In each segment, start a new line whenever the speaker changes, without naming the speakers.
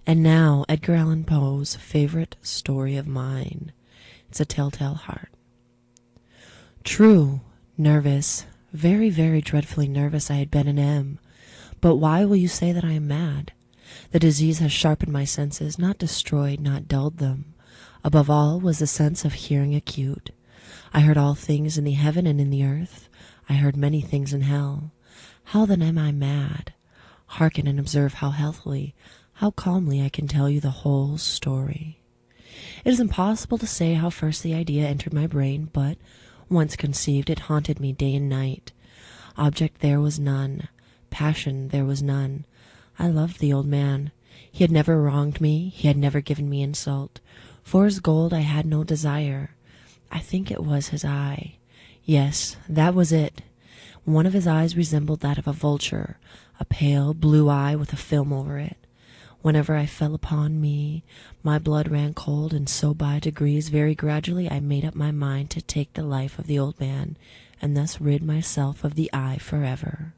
And now, Edgar Allan Poe's favorite story of mine. It's a telltale heart. True, nervous, very, very dreadfully nervous I had been and am. But why will you say that I am mad? The disease has sharpened my senses, not destroyed, not dulled them. Above all was the sense of hearing acute. I heard all things in the heaven and in the earth. I heard many things in hell. How then am I mad? Hearken and observe how healthily, how calmly I can tell you the whole story. It is impossible to say how first the idea entered my brain, but, once conceived, it haunted me day and night. Object there was none. Passion there was none. I loved the old man. He had never wronged me. He had never given me insult. For his gold I had no desire. I think it was his eye. Yes, that was it. One of his eyes resembled that of a vulture, a pale blue eye with a film over it. Whenever I fell upon me, my blood ran cold, and so by degrees, very gradually, I made up my mind to take the life of the old man, and thus rid myself of the eye forever.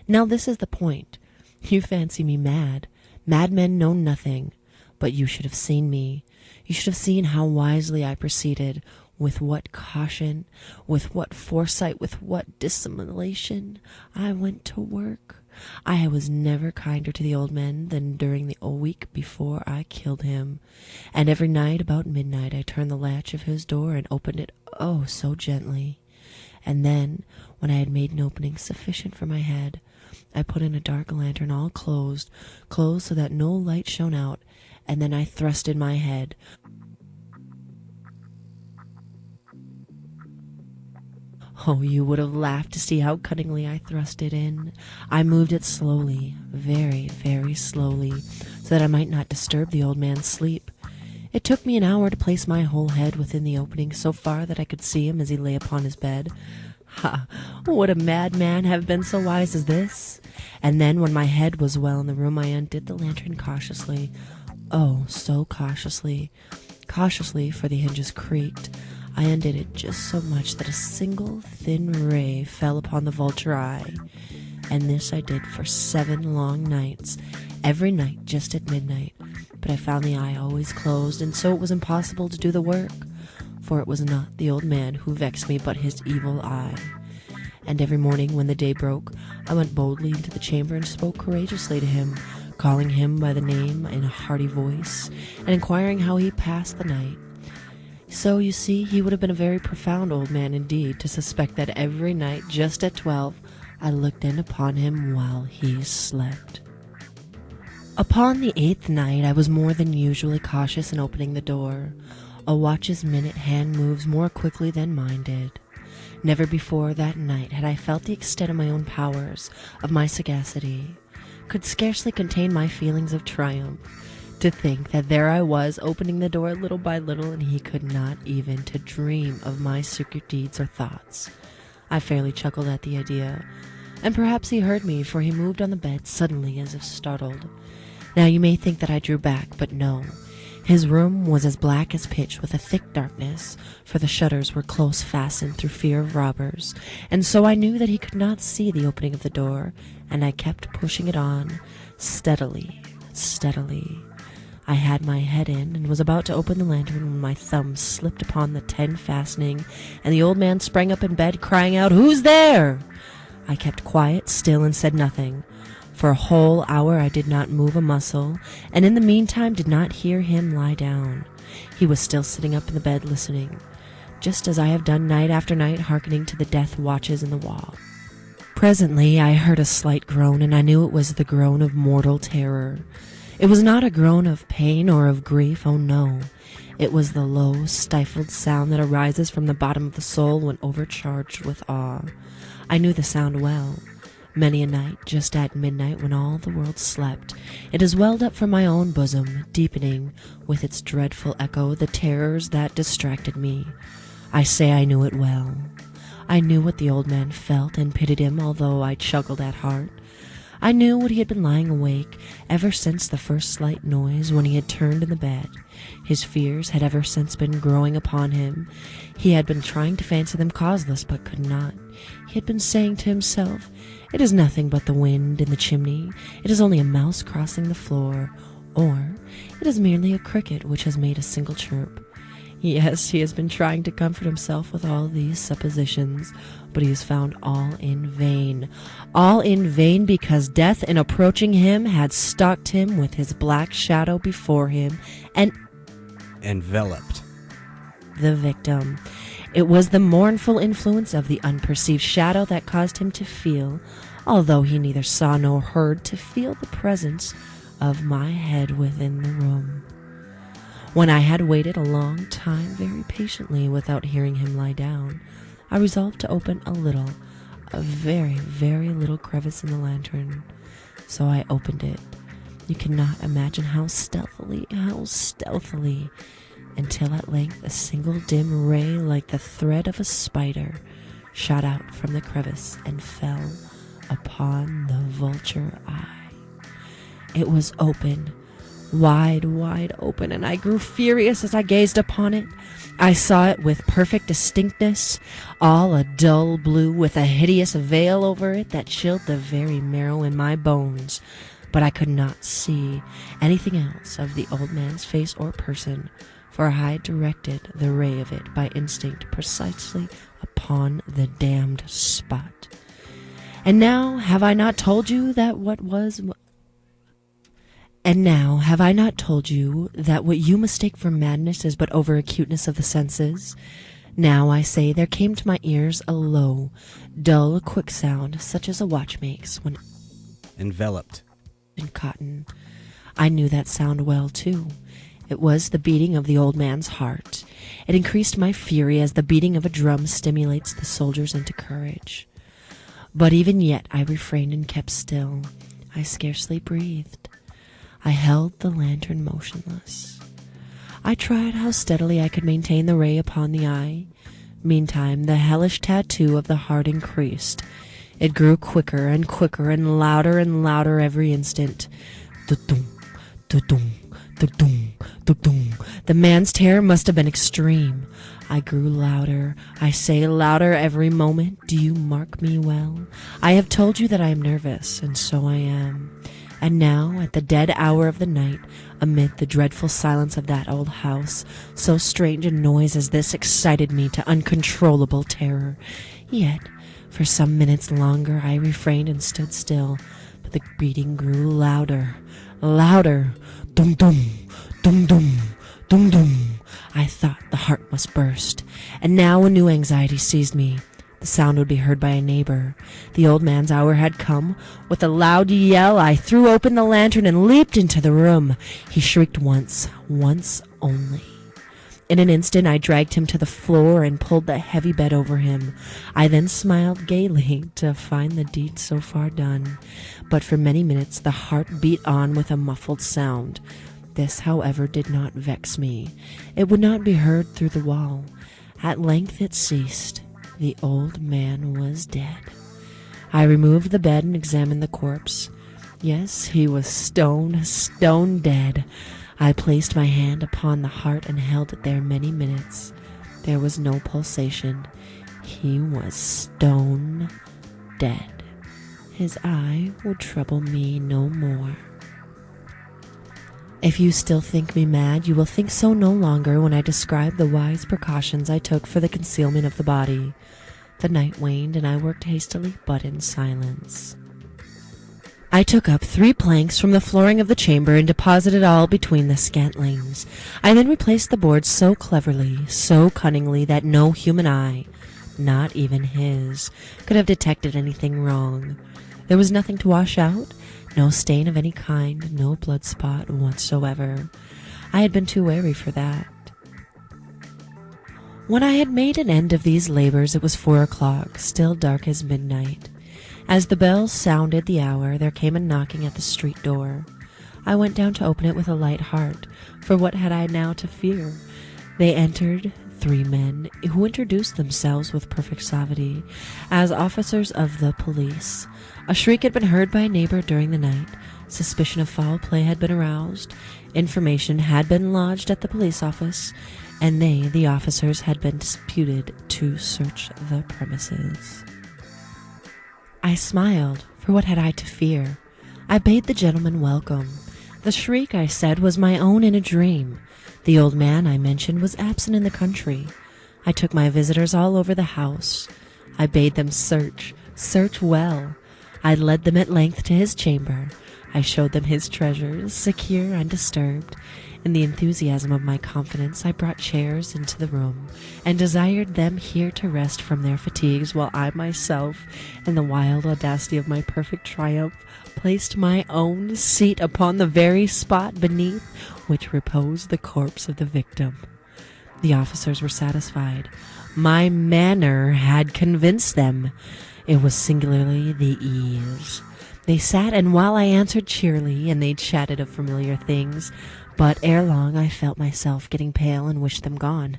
Now this is the point. You fancy me mad. Madmen know nothing. But you should have seen me. You should have seen how wisely I proceeded, with what caution, with what foresight, with what dissimulation I went to work. I was never kinder to the old man than during the week before I killed him, and every night about midnight I turned the latch of his door and opened it oh so gently. And then, when I had made an opening sufficient for my head, I put in a dark lantern all closed so that no light shone out, and then I thrust in my head. Oh, you would have laughed to see how cunningly I thrust it in. I moved it slowly, very, very slowly, so that I might not disturb the old man's sleep. It took me an hour to place my whole head within the opening so far that I could see him as he lay upon his bed. Ha! Would a madman have been so wise as this? And then, when my head was well in the room, I undid the lantern cautiously. Oh, so cautiously. Cautiously, for the hinges creaked. I undid it just so much that a single thin ray fell upon the vulture eye. And this I did for 7 long nights, every night just at midnight. But I found the eye always closed, and so it was impossible to do the work. For it was not the old man who vexed me, but his evil eye. And every morning when the day broke, I went boldly into the chamber and spoke courageously to him, calling him by the name in a hearty voice, and inquiring how he passed the night. So, you see, he would have been a very profound old man indeed to suspect that every night, just at 12, I looked in upon him while he slept. Upon the 8th night, I was more than usually cautious in opening the door. A watch's minute hand moves more quickly than mine did. Never before that night had I felt the extent of my own powers, of my sagacity. Could scarcely contain my feelings of triumph. To think that there I was, opening the door little by little, and he could not even to dream of my secret deeds or thoughts. I fairly chuckled at the idea, and perhaps he heard me, for he moved on the bed suddenly as if startled. Now you may think that I drew back, but no. His room was as black as pitch, with a thick darkness, for the shutters were close fastened through fear of robbers, and so I knew that he could not see the opening of the door, and I kept pushing it on, steadily, steadily. I had my head in, and was about to open the lantern when my thumb slipped upon the 10 fastening, and the old man sprang up in bed, crying out, "Who's there?" I kept quiet, still, and said nothing. For a whole hour I did not move a muscle, and in the meantime did not hear him lie down. He was still sitting up in the bed listening, just as I have done night after night, hearkening to the death watches in the wall. Presently I heard a slight groan, and I knew it was the groan of mortal terror. It was not a groan of pain or of grief, oh no. It was the low, stifled sound that arises from the bottom of the soul when overcharged with awe. I knew the sound well. Many a night, just at midnight, when all the world slept, it has welled up from my own bosom, deepening, with its dreadful echo, the terrors that distracted me. I say I knew it well. I knew what the old man felt, and pitied him, although I chuckled at heart. I knew what he had been lying awake ever since the first slight noise when he had turned in the bed. His fears had ever since been growing upon him. He had been trying to fancy them causeless, but could not. He had been saying to himself, "It is nothing but the wind in the chimney. It is only a mouse crossing the floor," Or it is merely a cricket which has made a single chirp. Yes, he has been trying to comfort himself with all these suppositions, but he has found all in vain. All in vain, because death, in approaching him, had stalked him with his black shadow before him and
enveloped
the victim. It was the mournful influence of the unperceived shadow that caused him to feel, although he neither saw nor heard, to feel the presence of my head within the room. When I had waited a long time very patiently without hearing him lie down, I resolved to open a very, very little crevice in the lantern. So I opened it. You cannot imagine how stealthily, until at length a single dim ray like the thread of a spider shot out from the crevice and fell upon the vulture eye. It was open, wide open, and I grew furious as I gazed upon it. I saw it with perfect distinctness, all a dull blue, with a hideous veil over it that chilled the very marrow in my bones. But I could not see anything else of the old man's face or person, for I had directed the ray of it by instinct precisely upon the damned spot. And now have I not told you that what you mistake for madness is but over-acuteness of the senses? Now, I say, there came to my ears a low, dull, quick sound, such as a watch makes when
enveloped
in cotton. I knew that sound well, too. It was the beating of the old man's heart. It increased my fury as the beating of a drum stimulates the soldiers into courage. But even yet I refrained and kept still. I scarcely breathed. I held the lantern motionless. I tried how steadily I could maintain the ray upon the eye. Meantime, the hellish tattoo of the heart increased. It grew quicker and quicker and louder every instant. Da-dum, da-dum, da-dum, da-dum. The man's terror must have been extreme. I grew louder. I say louder every moment. Do you mark me well? I have told you that I am nervous, and so I am. And now, at the dead hour of the night, amid the dreadful silence of that old house, so strange a noise as this excited me to uncontrollable terror. Yet, for some minutes longer I refrained and stood still, but the beating grew louder. Dum dum, dum dum, dum dum. I thought the heart must burst, and now a new anxiety seized me. The sound would be heard by a neighbor. The old man's hour had come. With a loud yell, I threw open the lantern and leaped into the room. He shrieked once only. In an instant, I dragged him to the floor and pulled the heavy bed over him. I then smiled gaily to find the deed so far done. But for many minutes, the heart beat on with a muffled sound. This, however, did not vex me. It would not be heard through the wall. At length it ceased. The old man was dead. I removed the bed and examined the corpse. Yes, he was stone dead. I placed my hand upon the heart and held it there many minutes. There was no pulsation. He was stone dead. His eye would trouble me no more. If you still think me mad, you will think so no longer when I describe the wise precautions I took for the concealment of the body. The night waned, and I worked hastily, but in silence. I took up 3 planks from the flooring of the chamber and deposited all between the scantlings. I then replaced the boards so cleverly, so cunningly, that no human eye, not even his, could have detected anything wrong. There was nothing to wash out, no stain of any kind, no blood spot whatsoever. I had been too wary for that. When I had made an end of these labors, it was 4 o'clock, still dark as midnight. As the bell sounded the hour, there came a knocking at the street door. I went down to open it with a light heart, for what had I now to fear? They entered, 3 men, who introduced themselves with perfect suavity as officers of the police. A shriek had been heard by a neighbor during the night. Suspicion of foul play had been aroused. Information had been lodged at the police office, and they, the officers, had been deputed to search the premises. I smiled, for what had I to fear? I bade the gentlemen welcome. The shriek, I said, was my own in a dream. The old man I mentioned was absent in the country. I took my visitors all over the house. I bade them search well. I led them at length to his chamber. I showed them his treasures, secure, undisturbed. In the enthusiasm of my confidence, I brought chairs into the room, and desired them here to rest from their fatigues, while I myself, in the wild audacity of my perfect triumph, placed my own seat upon the very spot beneath which reposed the corpse of the victim. The officers were satisfied. My manner had convinced them. It was singularly the ease. They sat, and while I answered cheerily, and they chatted of familiar things, but ere long I felt myself getting pale and wished them gone.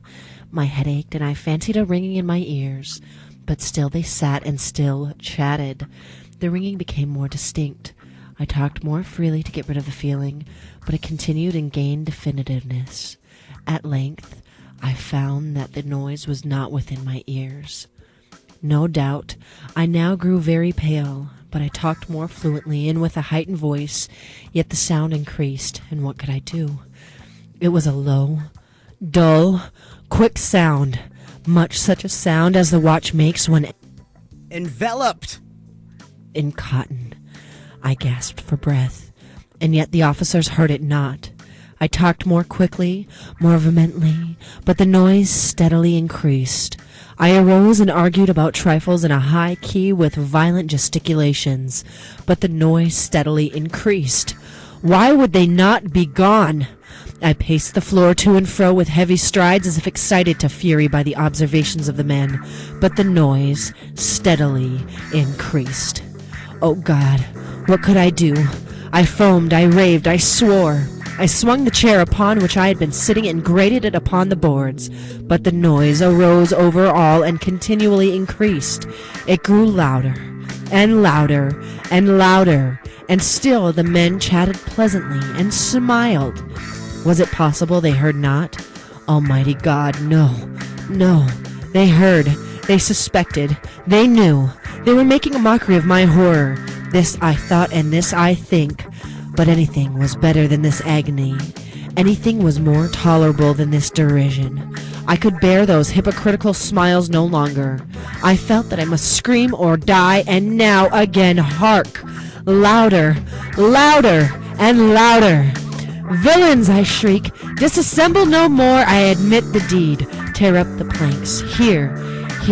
My head ached, and I fancied a ringing in my ears. But still they sat and still chatted. The ringing became more distinct. I talked more freely to get rid of the feeling, but it continued and gained definitiveness. At length I found that the noise was not within my ears. No doubt I now grew very pale, but I talked more fluently and with a heightened voice, yet the sound increased, and what could I do? It was a low, dull, quick sound, much such a sound as the watch makes when
Enveloped!
in cotton. I gasped for breath, and yet the officers heard it not. I talked more quickly, more vehemently, but the noise steadily increased. I arose and argued about trifles in a high key with violent gesticulations, but the noise steadily increased. Why would they not be gone? I paced the floor to and fro with heavy strides as if excited to fury by the observations of the men, but the noise steadily increased. Oh God, what could I do? I foamed, I raved, I swore. I swung the chair upon which I had been sitting and grated it upon the boards, but the noise arose over all and continually increased. It grew louder, and louder, and louder, and still the men chatted pleasantly and smiled. Was it possible they heard not? Almighty God, no, no. They heard, they suspected, they knew. They were making a mockery of my horror. This I thought, and this I think. But anything was better than this agony. Anything was more tolerable than this derision. I could bear those hypocritical smiles no longer. I felt that I must scream or die, and now again, hark! Louder, louder, and louder! Villains, I shriek, disassemble no more, I admit the deed. Tear up the planks. Here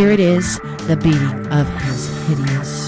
it is, the beating of his hideous